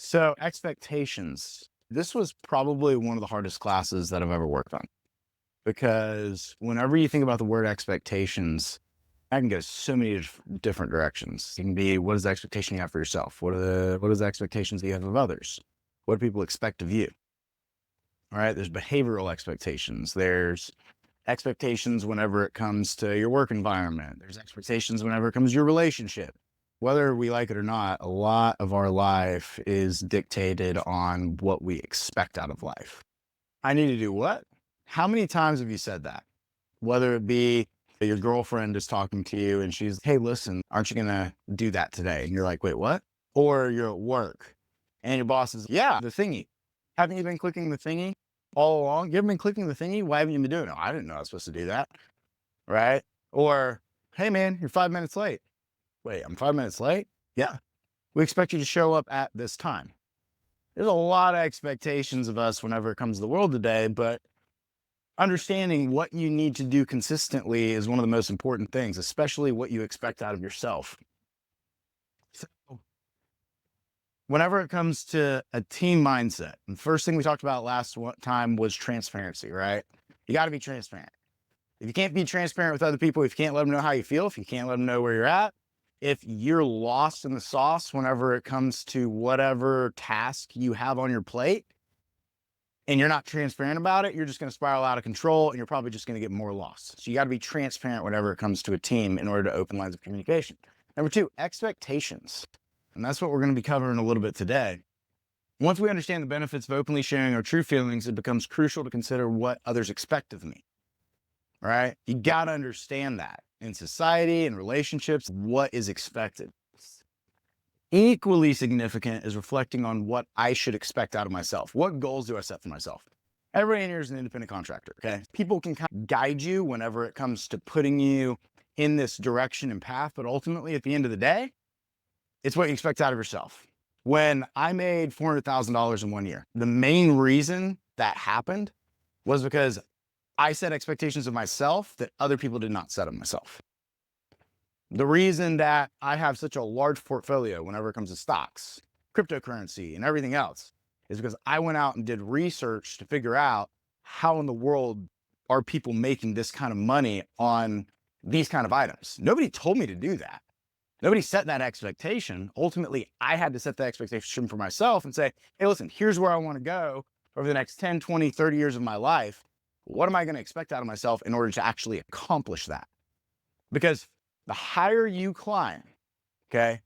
So expectations. This was probably one of the hardest classes that I've ever worked on because whenever you think about the word expectations, I can go so many different directions. It can be, what is the expectation you have for yourself? What is the expectations that you have of others? What do people expect of you? All right. There's behavioral expectations. There's expectations whenever it comes to your work environment. There's expectations whenever it comes to your relationship. Whether we like it or not, a lot of our life is dictated on what we expect out of life. I need to do what? How many times have you said that? Whether it be your girlfriend is talking to you and she's, hey, listen, aren't you going to do that today? And you're like, wait, what? Or you're at work and your boss is, yeah, the thingy. Haven't you been clicking the thingy all along? You haven't been clicking the thingy? Why haven't you been doing it? I didn't know I was supposed to do that. Right. Or, hey, man, you're 5 minutes late. Wait, I'm 5 minutes late? Yeah. We expect you to show up at this time. There's a lot of expectations of us whenever it comes to the world today, but understanding what you need to do consistently is one of the most important things, especially what you expect out of yourself. So whenever it comes to a team mindset, the first thing we talked about last time was transparency, right? You got to be transparent. If you can't be transparent with other people, if you can't let them know how you feel, if you can't let them know where you're at, if you're lost in the sauce whenever it comes to whatever task you have on your plate and you're not transparent about it, you're just going to spiral out of control and you're probably just going to get more lost. So you got to be transparent whenever it comes to a team in order to open lines of communication. Number two, expectations. And that's what we're going to be covering a little bit today. Once we understand the benefits of openly sharing our true feelings, it becomes crucial to consider what others expect of me. All right. You got to understand that in society and relationships, what is expected. Equally significant is reflecting on what I should expect out of myself. What goals do I set for myself? Everybody in here is an independent contractor. Okay. People can kind of guide you whenever it comes to putting you in this direction and path. But ultimately, at the end of the day, it's what you expect out of yourself. When I made $400,000 in 1 year, the main reason that happened was because I set expectations of myself that other people did not set of myself. The reason that I have such a large portfolio whenever it comes to stocks, cryptocurrency, and everything else is because I went out and did research to figure out how in the world are people making this kind of money on these kind of items. Nobody told me to do that. Nobody set that expectation. Ultimately, I had to set the expectation for myself and say, hey, listen, here's where I want to go over the next 10, 20, 30 years of my life. What am I going to expect out of myself in order to actually accomplish that? Because the higher you climb, okay,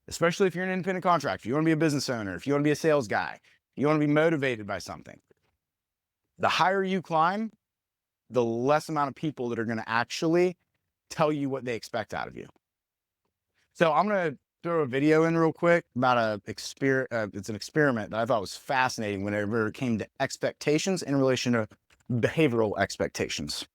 especially if you're an independent contractor, if you want to be a business owner, if you want to be a sales guy, you want to be motivated by something, the higher you climb, the less amount of people that are going to actually tell you what they expect out of you. So I'm going to throw a video in real quick about it's an experiment that I thought was fascinating whenever it came to expectations in relation to behavioral expectations.